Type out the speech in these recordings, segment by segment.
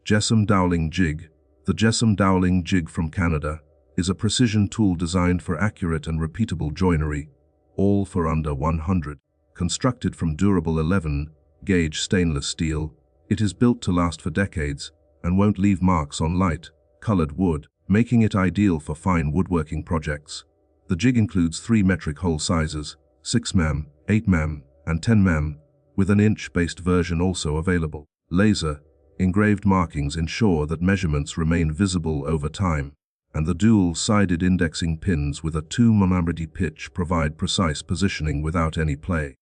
Jessam Dowling Jig. The Jessam Dowling Jig from Canada is a precision tool designed for accurate and repeatable joinery, all for under 100. Constructed from durable 11-gauge stainless steel, it is built to last for decades and won't leave marks on light, colored wood, making it ideal for fine woodworking projects. The jig includes 3 metric hole sizes, 6 mm, 8 mm, and 10 mm, with an inch-based version also available. Laser engraved markings ensure that measurements remain visible over time, and the dual-sided indexing pins with a 2 mm pitch provide precise positioning without any play.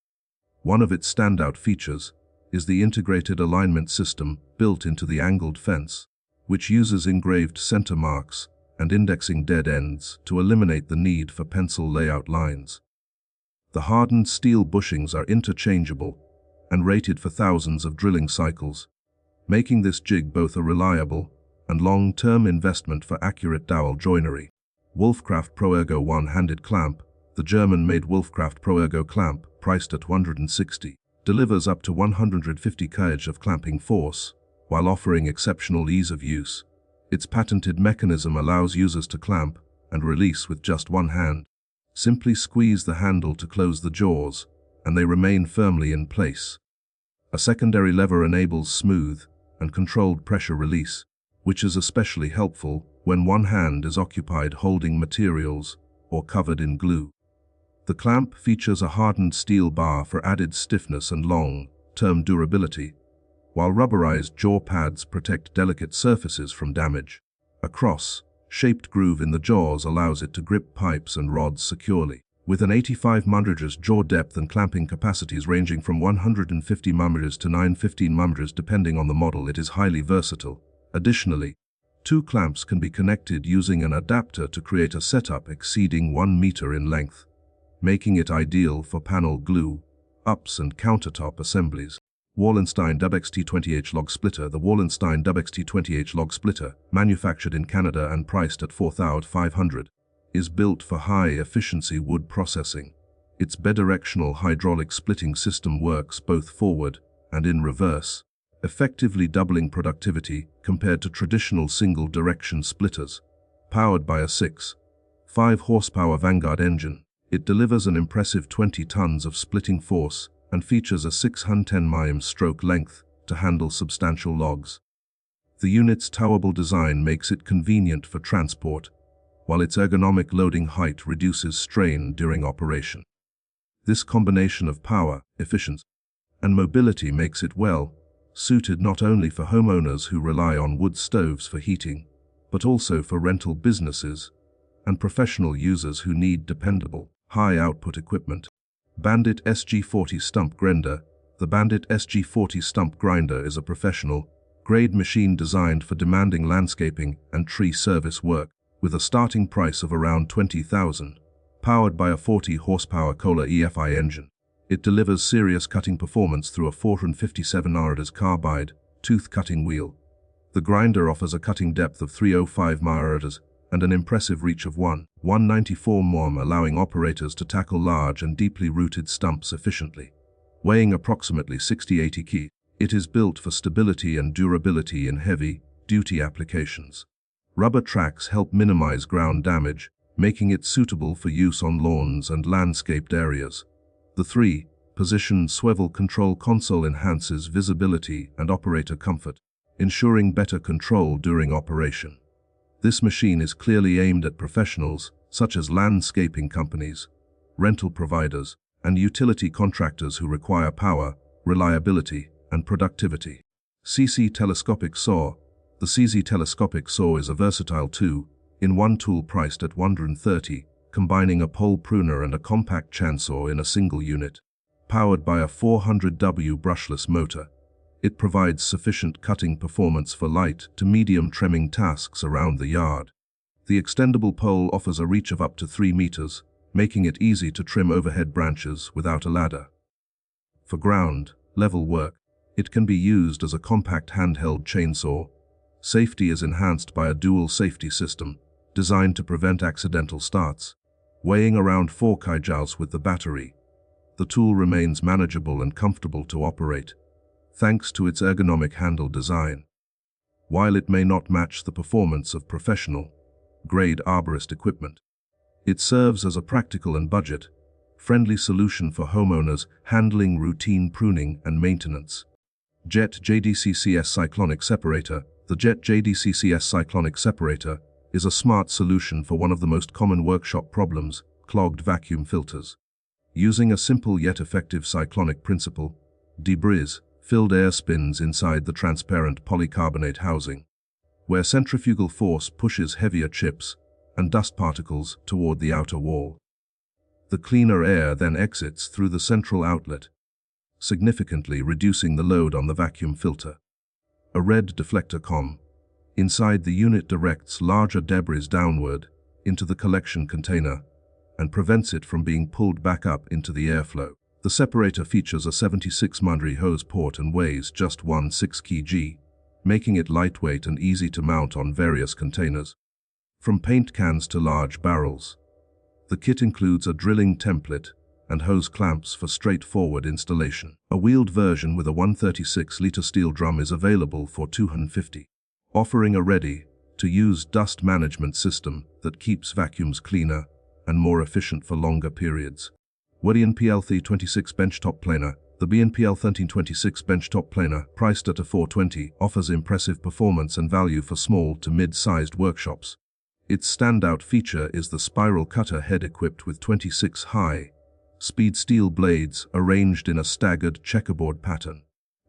One of its standout features is the integrated alignment system built into the angled fence, which uses engraved center marks and indexing dead ends to eliminate the need for pencil layout lines. The hardened steel bushings are interchangeable and rated for thousands of drilling cycles, making this jig both a reliable and long-term investment for accurate dowel joinery. Wolfcraft ProErgo one-handed clamp. The German-made Wolfcraft ProErgo clamp, priced at $160, delivers up to 150 kg of clamping force, while offering exceptional ease of use. Its patented mechanism allows users to clamp and release with just one hand. Simply squeeze the handle to close the jaws, and they remain firmly in place. A secondary lever enables smooth and controlled pressure release, which is especially helpful when one hand is occupied holding materials or covered in glue. The clamp features a hardened steel bar for added stiffness and long-term durability, while rubberized jaw pads protect delicate surfaces from damage. A cross-shaped groove in the jaws allows it to grip pipes and rods securely. With an 85 mm jaw depth and clamping capacities ranging from 150 mm to 915 mm depending on the model, it is highly versatile. Additionally, 2 clamps can be connected using an adapter to create a setup exceeding 1 meter in length, making it ideal for panel glue, ups and countertop assemblies. Wallenstein WXT20H log splitter. The Wallenstein WXT20H log splitter, manufactured in Canada and priced at $4,500, is built for high-efficiency wood processing. Its bidirectional hydraulic splitting system works both forward and in reverse, effectively doubling productivity compared to traditional single-direction splitters. Powered by a 6.5 horsepower Vanguard engine, it delivers an impressive 20 tons of splitting force and features a 610 mm stroke length to handle substantial logs. The unit's towable design makes it convenient for transport, while its ergonomic loading height reduces strain during operation. This combination of power, efficiency, and mobility makes it well suited not only for homeowners who rely on wood stoves for heating, but also for rental businesses and professional users who need dependable, high-output equipment. Bandit SG40 Stump Grinder. The Bandit SG40 Stump Grinder is a professional-grade machine designed for demanding landscaping and tree service work, with a starting price of around $20,000. Powered by a 40 horsepower Kohler EFI engine, it delivers serious cutting performance through a 457 mm carbide tooth cutting wheel. The grinder offers a cutting depth of 305 mm and an impressive reach of 194 mm, allowing operators to tackle large and deeply rooted stumps efficiently. Weighing approximately 60-80 kg, it is built for stability and durability in heavy-duty applications. Rubber tracks help minimize ground damage, making it suitable for use on lawns and landscaped areas. The 3-position swivel control console enhances visibility and operator comfort, ensuring better control during operation. This machine is clearly aimed at professionals such as landscaping companies, rental providers, and utility contractors who require power, reliability, and productivity. CZ Telescopic Saw. The CZ Telescopic Saw is a versatile 2-in-1 tool priced at $130, combining a pole pruner and a compact chainsaw in a single unit. Powered by a 400W brushless motor, it provides sufficient cutting performance for light to medium trimming tasks around the yard. The extendable pole offers a reach of up to 3 meters, making it easy to trim overhead branches without a ladder. For ground-level work, it can be used as a compact handheld chainsaw. Safety is enhanced by a dual safety system, designed to prevent accidental starts. Weighing around 4 kg with the battery, the tool remains manageable and comfortable to operate, thanks to its ergonomic handle design. while it may not match the performance of professional-grade arborist equipment. It serves as a practical and budget-friendly solution for homeowners handling routine pruning and maintenance. JET JDCCS Cyclonic Separator. The JET JDCCS Cyclonic Separator is a smart solution for one of the most common workshop problems, clogged vacuum filters. Using a simple yet effective cyclonic principle, debris-filled air spins inside the transparent polycarbonate housing, where centrifugal force pushes heavier chips and dust particles toward the outer wall. The cleaner air then exits through the central outlet, significantly reducing the load on the vacuum filter. A red deflector column inside the unit directs larger debris downward into the collection container and prevents it from being pulled back up into the airflow. The separator features a 76 mm hose port and weighs just 1/6 kg, making it lightweight and easy to mount on various containers, from paint cans to large barrels. The kit includes a drilling template and hose clamps for straightforward installation. A wheeled version with a 136-liter steel drum is available for $250, offering a ready-to-use dust management system that keeps vacuums cleaner and more efficient for longer periods. Woodworking PL326 Benchtop Planer. The BNPL 1326 Benchtop Planer, priced at $420, offers impressive performance and value for small to mid-sized workshops. Its standout feature is the spiral cutter head equipped with 26 high-speed steel blades arranged in a staggered checkerboard pattern.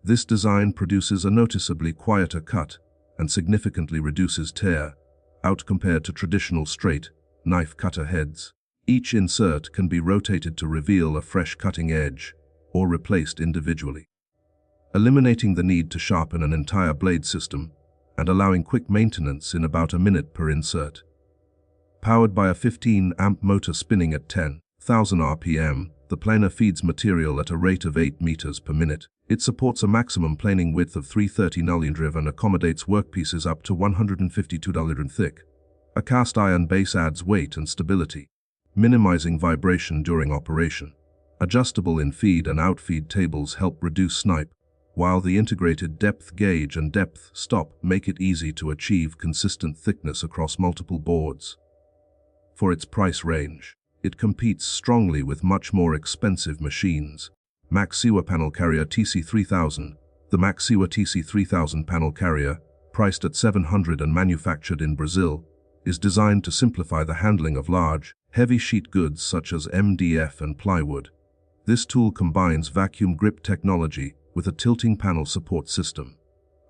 This design produces a noticeably quieter cut and significantly reduces tear out compared to traditional straight knife cutter heads. Each insert can be rotated to reveal a fresh cutting edge or replaced individually, eliminating the need to sharpen an entire blade system and allowing quick maintenance in about a minute per insert. Powered by a 15-amp motor spinning at 10,000 RPM, the planer feeds material at a rate of 8 meters per minute. It supports a maximum planing width of 330 mm and accommodates workpieces up to 152 mm thick. A cast iron base adds weight and stability, minimizing vibration during operation. Adjustable in-feed and out-feed tables help reduce snipe, while the integrated depth gauge and depth stop make it easy to achieve consistent thickness across multiple boards. For its price range, it competes strongly with much more expensive machines. Maxiwa Panel Carrier TC3000. The Maxiwa TC3000 panel carrier, priced at $700 and manufactured in Brazil, is designed to simplify the handling of large, heavy sheet goods such as MDF and plywood. This tool combines vacuum grip technology with a tilting panel support system,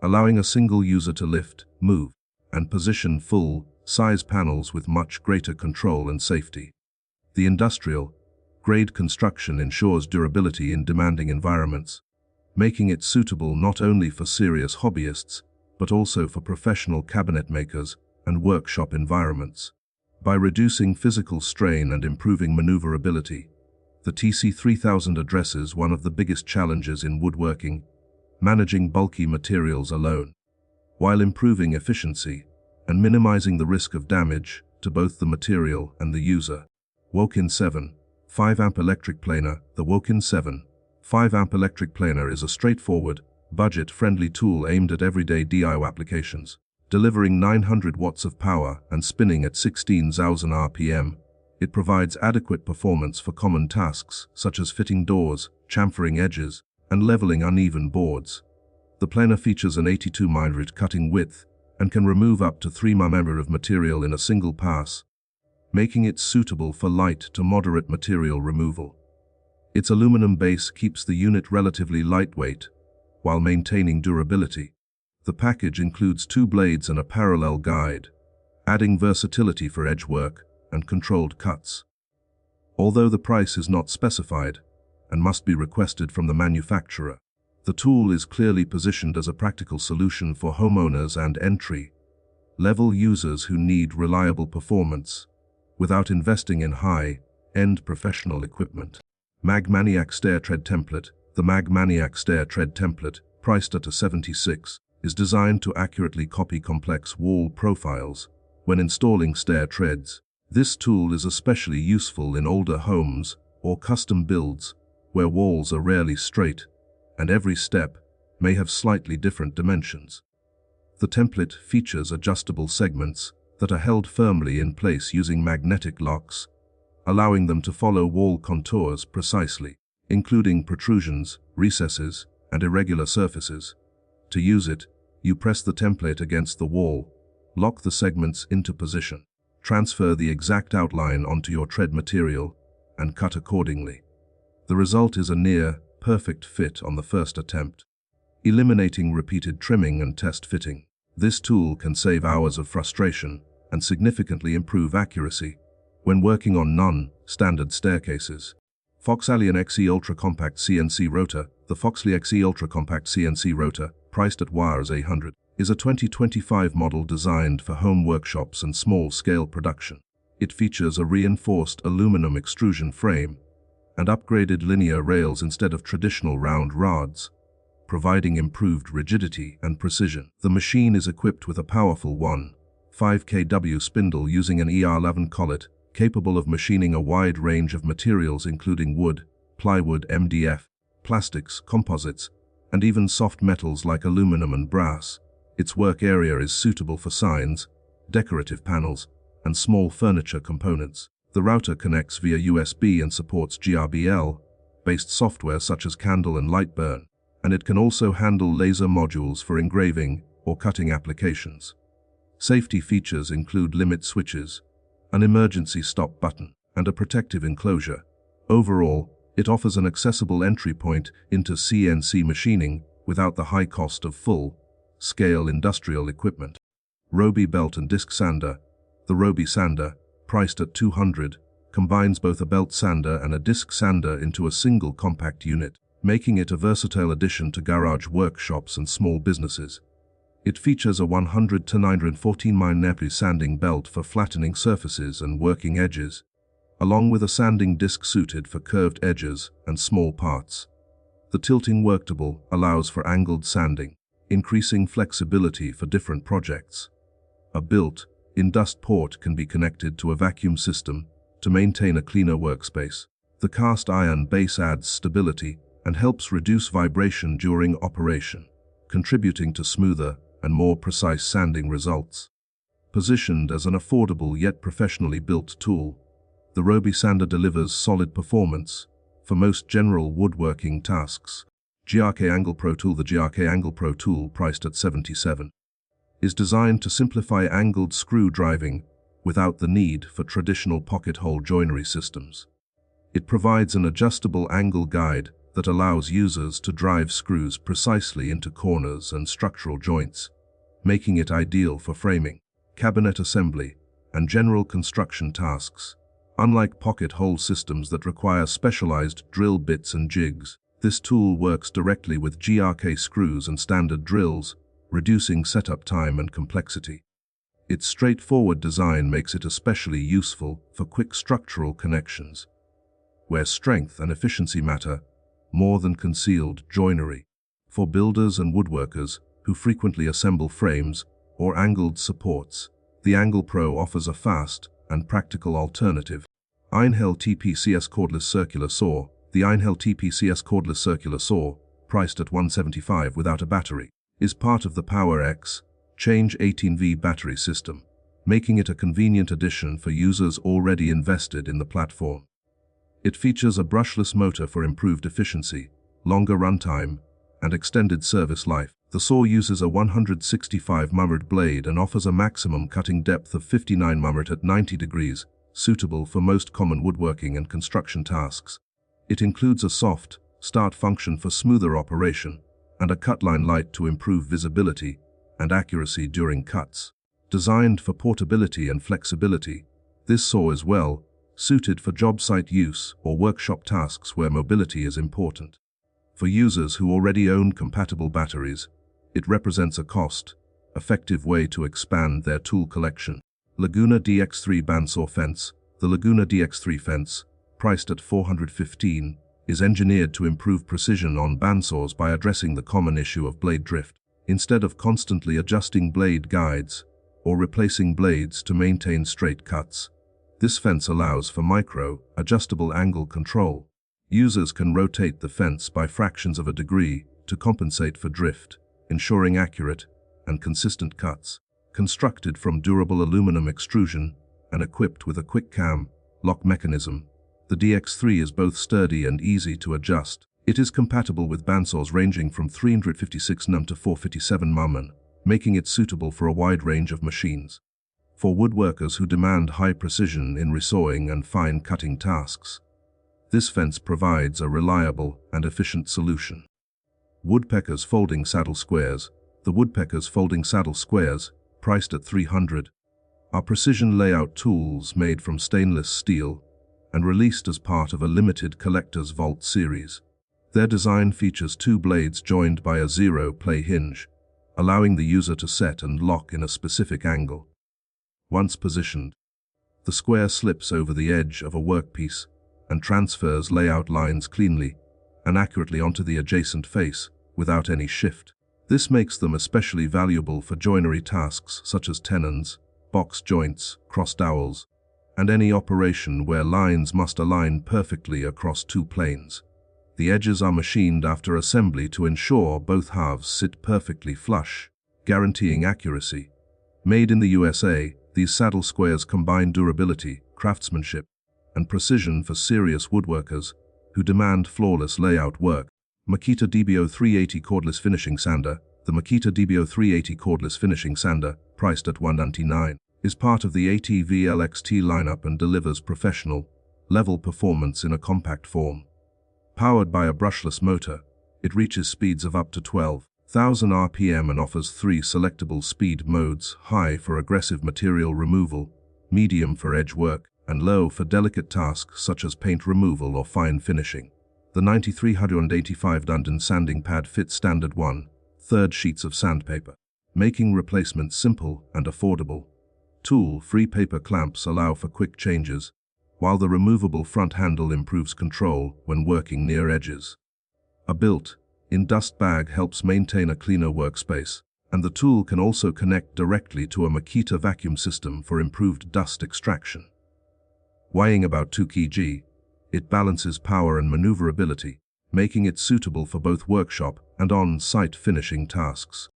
allowing a single user to lift, move, and position full-size panels with much greater control and safety. The industrial-grade construction ensures durability in demanding environments, making it suitable not only for serious hobbyists, but also for professional cabinet makers and workshop environments. By reducing physical strain and improving maneuverability, the TC3000 addresses one of the biggest challenges in woodworking, managing bulky materials alone, while improving efficiency and minimizing the risk of damage to both the material and the user. Wokin 7 5-amp electric planer. The Wokin 7 5-amp electric planer is a straightforward, budget-friendly tool aimed at everyday DIY applications. Delivering 900 watts of power and spinning at 16,000 RPM, it provides adequate performance for common tasks such as fitting doors, chamfering edges, and leveling uneven boards. The planer features an 82 mm cutting width and can remove up to 3 mm of material in a single pass, making it suitable for light to moderate material removal. Its aluminum base keeps the unit relatively lightweight while maintaining durability. The package includes 2 blades and a parallel guide, adding versatility for edge work and controlled cuts. Although the price is not specified and must be requested from the manufacturer, the tool is clearly positioned as a practical solution for homeowners and entry-level users who need reliable performance without investing in high-end professional equipment. Magmaniac Stair Tread Template. The Magmaniac Stair Tread Template, priced at $76, is designed to accurately copy complex wall profiles when installing stair treads. This tool is especially useful in older homes or custom builds where walls are rarely straight and every step may have slightly different dimensions. The template features adjustable segments that are held firmly in place using magnetic locks, allowing them to follow wall contours precisely, including protrusions, recesses, and irregular surfaces. To use it, you press the template against the wall, lock the segments into position, transfer the exact outline onto your tread material, and cut accordingly. The result is a near-perfect fit on the first attempt, eliminating repeated trimming and test fitting. This tool can save hours of frustration and significantly improve accuracy when working on non-standard staircases. Foxalion XE Ultra Compact CNC Rotor. The Foxley XE Ultra Compact CNC Rotor, priced at Wires 800, is a 2025 model designed for home workshops and small-scale production. It features a reinforced aluminum extrusion frame and upgraded linear rails instead of traditional round rods, providing improved rigidity and precision. The machine is equipped with a powerful 1.5 kW spindle using an ER11 collet, capable of machining a wide range of materials including wood, plywood, MDF, plastics, composites, and even soft metals like aluminum and brass. Its work area is suitable for signs, decorative panels, and small furniture components. The router connects via USB and supports GRBL-based software such as Candle and Lightburn, and it can also handle laser modules for engraving or cutting applications. Safety features include limit switches, an emergency stop button, and a protective enclosure. Overall, it offers an accessible entry point into CNC machining without the high cost of full-scale industrial equipment. Roby Belt and Disc Sander. The Roby Sander, priced at $200, combines both a belt sander and a disc sander into a single compact unit, making it a versatile addition to garage workshops and small businesses. It features a 100 to 914 mm sanding belt for flattening surfaces and working edges, along with a sanding disc suited for curved edges and small parts. The tilting worktable allows for angled sanding, increasing flexibility for different projects. A built-in dust port can be connected to a vacuum system to maintain a cleaner workspace. The cast iron base adds stability and helps reduce vibration during operation, contributing to smoother and more precise sanding results. Positioned as an affordable yet professionally built tool, the Roby Sander delivers solid performance for most general woodworking tasks. GRK Angle Pro Tool. The GRK Angle Pro tool, priced at $77, is designed to simplify angled screw driving without the need for traditional pocket hole joinery systems. It provides an adjustable angle guide that allows users to drive screws precisely into corners and structural joints, making it ideal for framing, cabinet assembly, and general construction tasks. Unlike pocket hole systems that require specialized drill bits and jigs, this tool works directly with GRK screws and standard drills, reducing setup time and complexity. Its straightforward design makes it especially useful for quick structural connections, where strength and efficiency matter more than concealed joinery. For builders and woodworkers who frequently assemble frames or angled supports, the Angle Pro offers a fast and practical alternative. Einhell TPCS Cordless Circular Saw. The Einhell TPCS Cordless Circular Saw, priced at $175 without a battery, is part of the PowerX Change 18V battery system, making it a convenient addition for users already invested in the platform. It features a brushless motor for improved efficiency, longer runtime, and extended service life. The saw uses a 165 mm blade and offers a maximum cutting depth of 59 mm at 90 degrees, suitable for most common woodworking and construction tasks. It includes a soft start function for smoother operation and a cutline light to improve visibility and accuracy during cuts. Designed for portability and flexibility, this saw is well suited for job site use or workshop tasks where mobility is important. For users who already own compatible batteries, it represents a cost-effective way to expand their tool collection. Laguna DX3 Bandsaw Fence. The Laguna DX3 fence, priced at $415, is engineered to improve precision on bandsaws by addressing the common issue of blade drift. Instead of constantly adjusting blade guides or replacing blades to maintain straight cuts, this fence allows for micro-adjustable angle control. Users can rotate the fence by fractions of a degree to compensate for drift, ensuring accurate and consistent cuts. Constructed from durable aluminum extrusion and equipped with a quick cam lock mechanism, the DX3 is both sturdy and easy to adjust. It is compatible with bandsaws ranging from 356 nm to 457 mm, making it suitable for a wide range of machines. For woodworkers who demand high precision in resawing and fine cutting tasks, this fence provides a reliable and efficient solution. Woodpecker's Folding Saddle Squares. The Woodpecker's Folding Saddle Squares, priced at $300, are precision layout tools made from stainless steel and released as part of a limited Collector's Vault series. Their design features two blades joined by a zero-play hinge, allowing the user to set and lock in a specific angle. Once positioned, the square slips over the edge of a workpiece and transfers layout lines cleanly and accurately onto the adjacent face without any shift. This makes them especially valuable for joinery tasks such as tenons, box joints, cross dowels, and any operation where lines must align perfectly across two planes. The edges are machined after assembly to ensure both halves sit perfectly flush, guaranteeing accuracy. Made in the USA, these saddle squares combine durability, craftsmanship, and precision for serious woodworkers who demand flawless layout work. Makita DBO 380 Cordless Finishing Sander. The Makita DBO 380 Cordless Finishing Sander, priced at $199, is part of the ATV LXT lineup and delivers professional, level performance in a compact form. Powered by a brushless motor, it reaches speeds of up to 12,000 RPM and offers 3 selectable speed modes: high for aggressive material removal, medium for edge work, and low for delicate tasks such as paint removal or fine finishing. The 9385 Dundon sanding pad fits standard 1/3 sheets of sandpaper, making replacement simple and affordable. Tool-free paper clamps allow for quick changes, while the removable front handle improves control when working near edges. A built-in dust bag helps maintain a cleaner workspace, and the tool can also connect directly to a Makita vacuum system for improved dust extraction. Weighing about 2 kg, it balances power and maneuverability, making it suitable for both workshop and on-site finishing tasks.